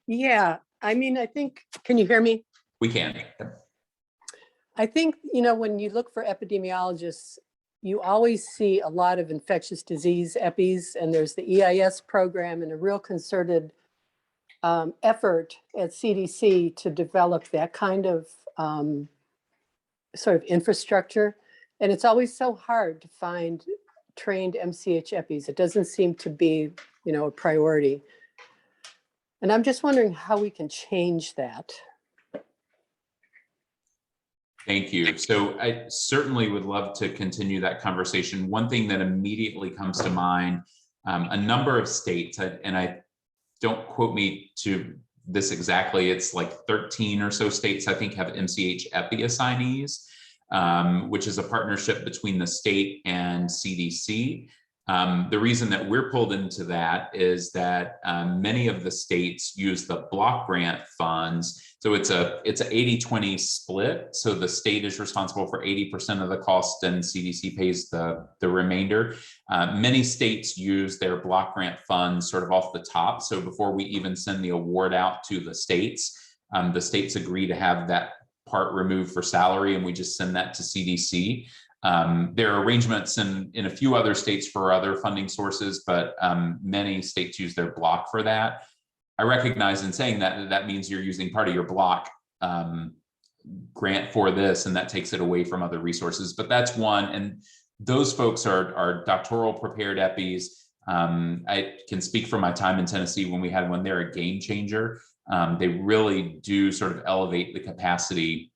Yeah, I mean, I think, can you hear me? We can. I think, when you look for epidemiologists, you always see a lot of infectious disease EPIs, and there's the EIS program and a real concerted effort at CDC to develop that kind of sort of infrastructure. And it's always so hard to find trained MCH EPIs. It doesn't seem to be, a priority. And I'm just wondering how we can change that. Thank you. So I certainly would love to continue that conversation. One thing that immediately comes to mind, a number of states, and I don't quote me to this exactly, it's like 13 or so states, I think, have MCH EPI assignees, which is a partnership between the state and CDC. The reason that we're pulled into that is that many of the states use the block grant funds. So it's an 80-20 split. So the state is responsible for 80% of the cost and CDC pays the remainder. Many states use their block grant funds sort of off the top. So before we even send the award out to the states agree to have that part removed for salary, and we just send that to CDC. There are arrangements in a few other states for other funding sources, but many states use their block for that. I recognize in saying that means you're using part of your block grant for this, and that takes it away from other resources, but that's one. And those folks are doctoral prepared EPIs. I can speak from my time in Tennessee when we had one. They're a game changer. They really do sort of elevate the capacity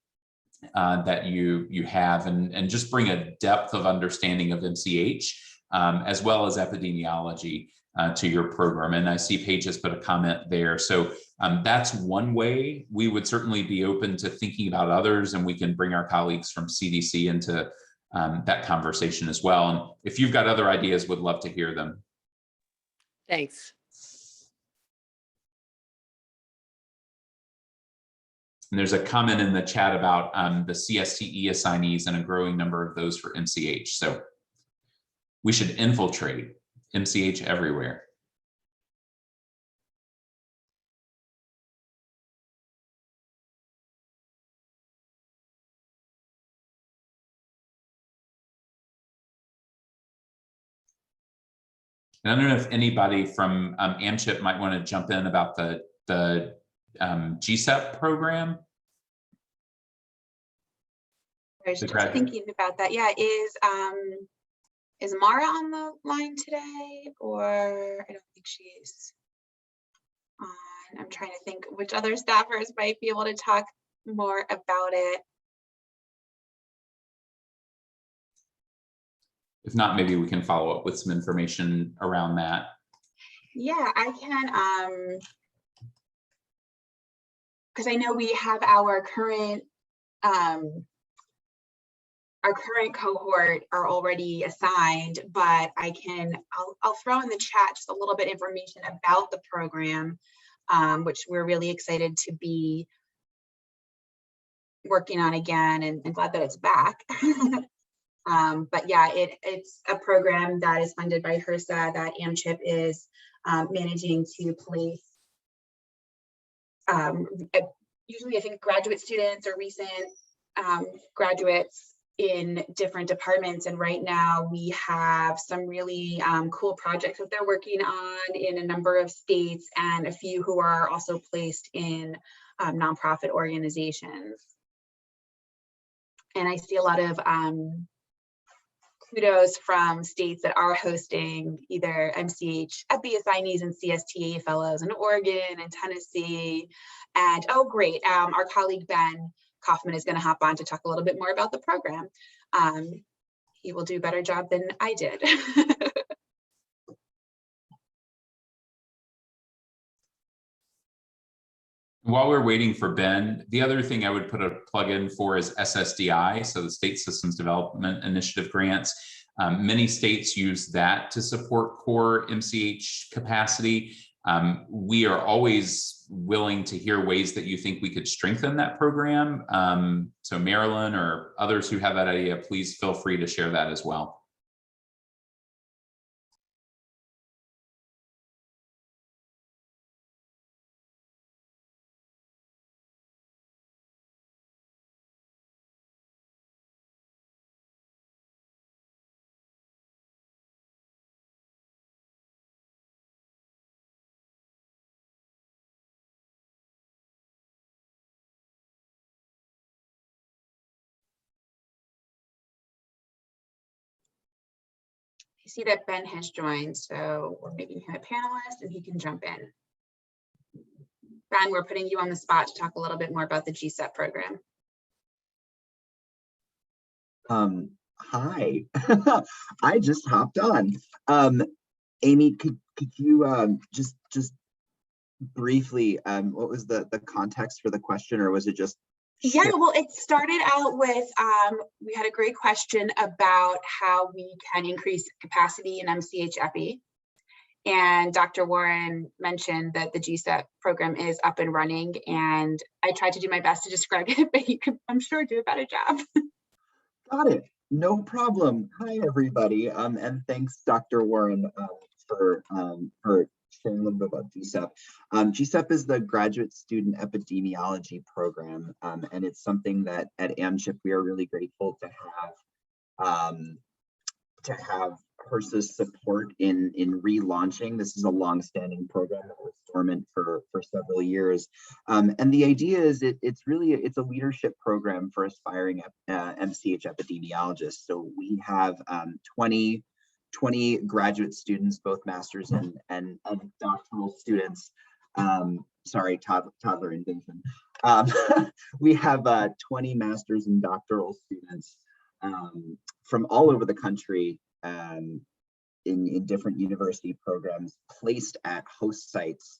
that you have and just bring a depth of understanding of MCH as well as epidemiology to your program. And I see Paige has put a comment there. So that's one way. We would certainly be open to thinking about others, and we can bring our colleagues from CDC into that conversation as well. And if you've got other ideas, would love to hear them. Thanks. And there's a comment in the chat about the CSTE assignees and a growing number of those for MCH. So we should infiltrate MCH everywhere. And I don't know if anybody from AMCHP might want to jump in about the GSEP program. I was just thinking about that. Yeah, is Mara on the line today, or I don't think she's on. I'm trying to think which other staffers might be able to talk more about it. If not, maybe we can follow up with some information around that. Yeah, I can, because I know we have our current cohort are already assigned, but I'll throw in the chat just a little bit information about the program, which we're really excited to be working on again, and glad that it's back. But yeah, it's a program that is funded by HRSA that AMCHP is managing to place usually I think graduate students or recent graduates in different departments. And right now we have some really cool projects that they're working on in a number of states, and a few who are also placed in nonprofit organizations. And I see a lot of kudos from states that are hosting either MCH Epi assignees and CSTA fellows in Oregon and Tennessee. And oh, great, our colleague Ben Kaufman is going to hop on to talk a little bit more about the program. He will do a better job than I did. While we're waiting for Ben, the other thing I would put a plug in for is SSDI, so the State Systems Development Initiative grants. Many states use that to support core MCH capacity. We are always willing to hear ways that you think we could strengthen that program. So Marilyn or others who have that idea, please feel free to share that as well. I see that Ben has joined, so we're making him a panelist and he can jump in. Ben, we're putting you on the spot to talk a little bit more about the GSEP program. Hi, I just hopped on. Amy, could you just briefly, what was the context for the question, or was it just? Yeah, well, it started out with, we had a great question about how we can increase capacity in MCH Epi. And Dr. Warren mentioned that the GSEP program is up and running, and I tried to do my best to describe it, but you could, I'm sure, do a better job. Got it. No problem. Hi, everybody. And thanks, Dr. Warren, for sharing a little bit about GSEP. GSEP is the Graduate Student Epidemiology Program, and it's something that at AMCHP we are really grateful to have HRSA's support in relaunching. This is a long-standing program that was dormant for several years, and the idea is it's a leadership program for aspiring MCH epidemiologists. So we have 20 graduate students, both masters and doctoral students. Sorry, toddler invention. We have 20 masters and doctoral students from all over the country in different university programs placed at host sites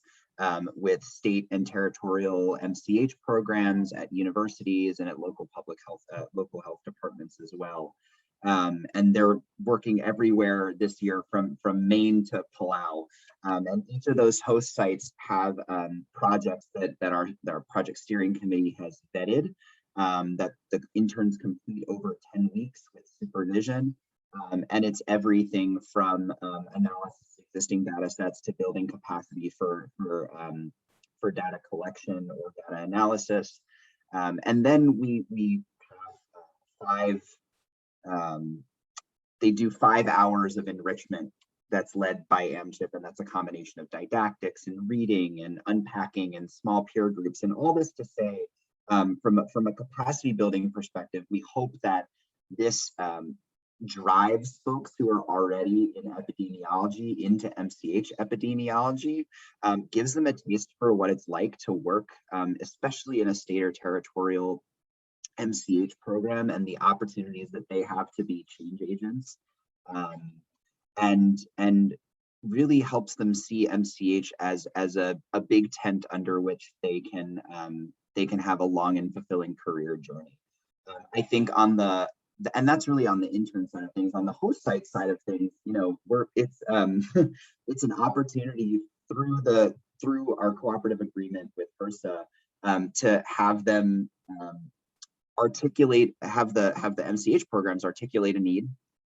with state and territorial MCH programs at universities and at local public health, local health departments as well. And they're working everywhere this year from Maine to Palau. And each of those host sites have projects that our project steering committee has vetted, that the interns complete over 10 weeks with supervision. And it's everything from analysis of existing data sets to building capacity for data collection or data analysis. And then we have they do 5 hours of enrichment that's led by AMCHP, and that's a combination of didactics and reading and unpacking and small peer groups. And all this to say, from a capacity building perspective, we hope that this drives folks who are already in epidemiology into MCH epidemiology, gives them a taste for what it's like to work, especially in a state or territorial MCH program, and the opportunities that they have to be change agents, and really helps them see MCH as a big tent under which they can have a long and fulfilling career journey. I think on and that's really on the intern side of things. On the host site side of things, you know, it's an opportunity through our cooperative agreement with HRSA to have them have the MCH programs articulate a need,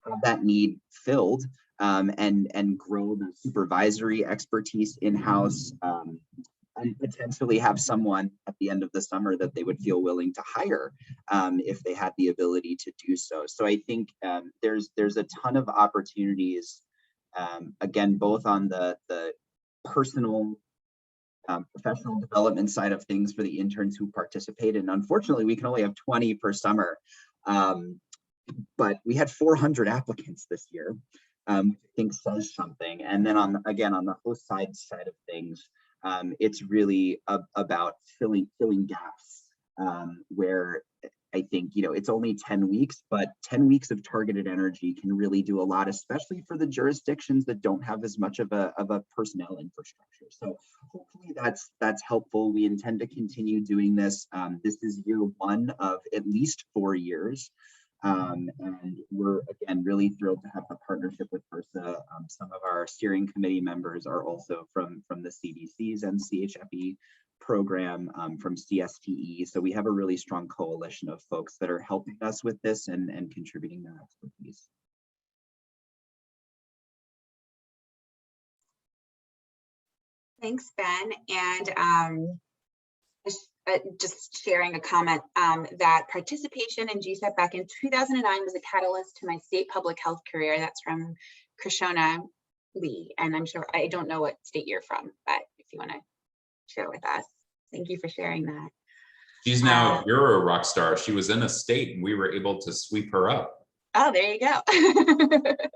have that need filled, and grow the supervisory expertise in-house, and potentially have someone at the end of the summer that they would feel willing to hire if they had the ability to do so. So I think there's a ton of opportunities, again, both on the personal professional development side of things for the interns who participate. And unfortunately, we can only have 20 per summer. But we had 400 applicants this year, which I think says something. And then again, on the host side of things, it's really about filling gaps where I think, it's only 10 weeks, but 10 weeks of targeted energy can really do a lot, especially for the jurisdictions that don't have as much of a personnel infrastructure. So hopefully that's helpful. We intend to continue doing this. This is year one of at least 4 years. And we're, again, really thrilled to have a partnership with HRSA. Some of our steering committee members are also from the CDC's MCHB program, from CSTE. So we have a really strong coalition of folks that are helping us with this and contributing their expertise. Thanks, Ben. And just sharing a comment that participation in GSEP back in 2009 was a catalyst to my state public health career. That's from Krishona Lee. And I'm sure, I don't know what state you're from, but if you want to share with us. Thank you for sharing that. She's now a Euro rock star. She was in a state and we were able to sweep her up. Oh, there you go.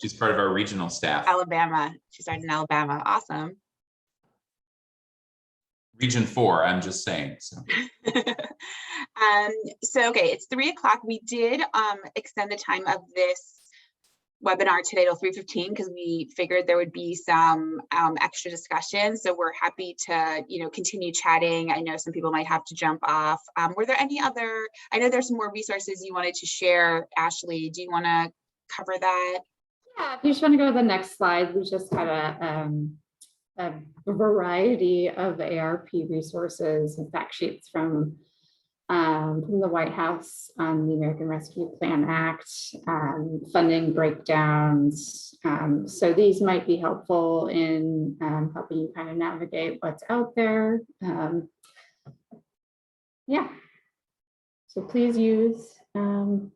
She's part of our regional staff. Alabama. She started in Alabama. Awesome. Region 4, I'm just saying. So, okay, it's 3 o'clock. We did extend the time of this webinar today till 3:15 because we figured there would be some extra discussion. So we're happy to, continue chatting. I know some people might have to jump off. Were there any other, I know there's some more resources you wanted to share. Ashley, do you want to cover that? Yeah, if you just want to go to the next slide, we just had a variety of ARP resources and fact sheets from the White House on the American Rescue Plan Act, funding breakdowns. So these might be helpful in helping you kind of navigate what's out there. Yeah, so please use. And,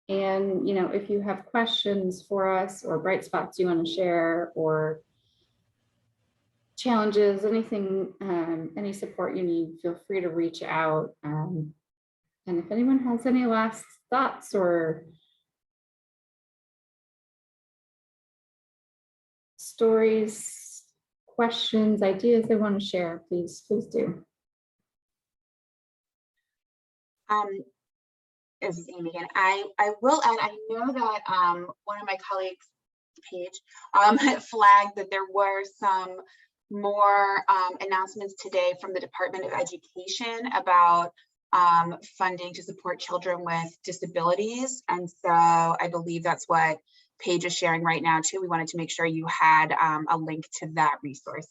if you have questions for us or bright spots you want to share or challenges, anything, any support you need, feel free to reach out. And if anyone has any last thoughts or stories, questions, ideas they want to share, please do. This is Amy again. I will add, I know that one of my colleagues, Paige, flagged that there were some more announcements today from the Department of Education about funding to support children with disabilities. And so I believe that's what Paige is sharing right now too. We wanted to make sure you had a link to that resource.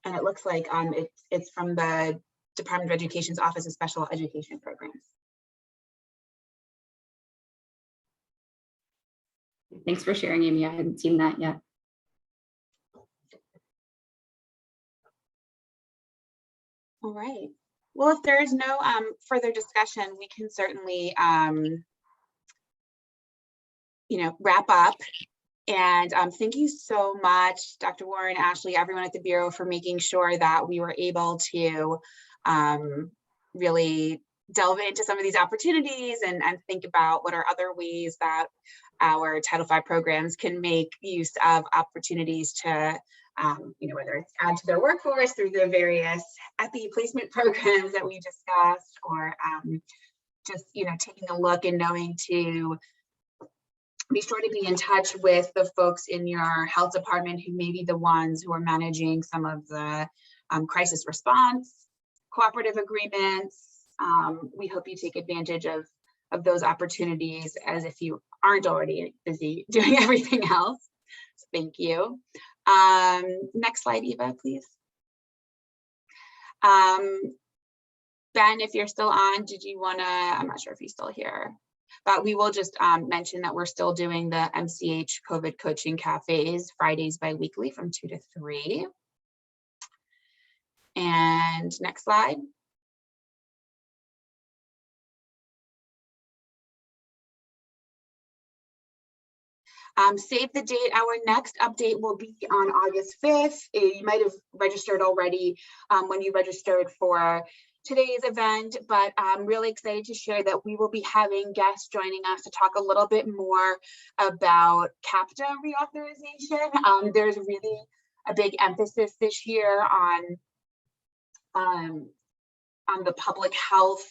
And it looks like it's from the Department of Education's Office of Special Education Programs. Thanks for sharing, Amy. I hadn't seen that yet. All right. Well, if there is no further discussion, we can certainly, wrap up. And thank you so much, Dr. Warren, Ashley, everyone at the Bureau for making sure that we were able to really delve into some of these opportunities and think about what are other ways that our Title V programs can make use of opportunities to, whether it's add to their workforce through the various EPI placement programs that we discussed, or just, taking a look and knowing to be sure to be in touch with the folks in your health department who may be the ones who are managing some of the crisis response cooperative agreements. We hope you take advantage of those opportunities as if you aren't already busy doing everything else. So thank you. Next slide, Eva, please. Ben, if you're still on, did you want to, I'm not sure if you're still here, But we will just mention that we're still doing the MCH COVID Coaching Cafes Fridays bi-weekly from 2 to 3. And next slide. Save the date. Our next update will be on August 5th. You might have registered already when you registered for today's event, but I'm really excited to share that we will be having guests joining us to talk a little bit more about CAPTA reauthorization. There's really a big emphasis this year on the public health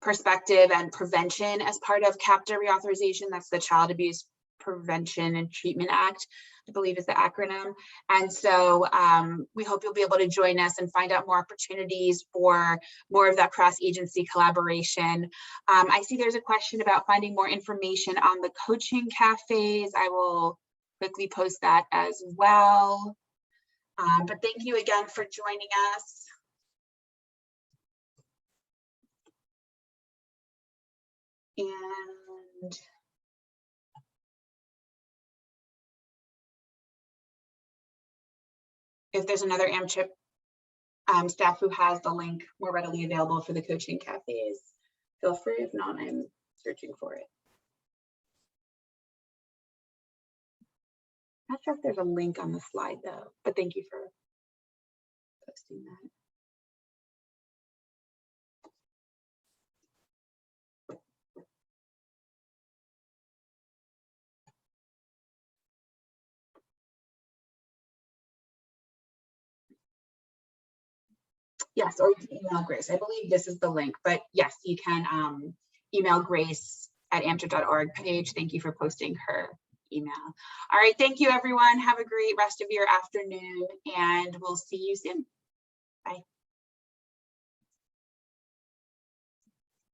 perspective and prevention as part of CAPTA reauthorization. That's the Child Abuse Prevention and Treatment Act, I believe is the acronym. And so we hope you'll be able to join us and find out more opportunities for more of that cross-agency collaboration. I see there's a question about finding more information on the coaching cafes. I will quickly post that as well. But thank you again for joining us. And if there's another AMCHP staff who has the link more readily available for the coaching cafes, feel free. If not, I'm searching for it. Not sure if there's a link on the slide though, but thank you for posting that. Yes, or you can email Grace. I believe this is the link, but yes, you can email Grace at amchp.org page. Thank you for posting her email. All right, thank you everyone. Have a great rest of your afternoon and we'll see you soon. Bye.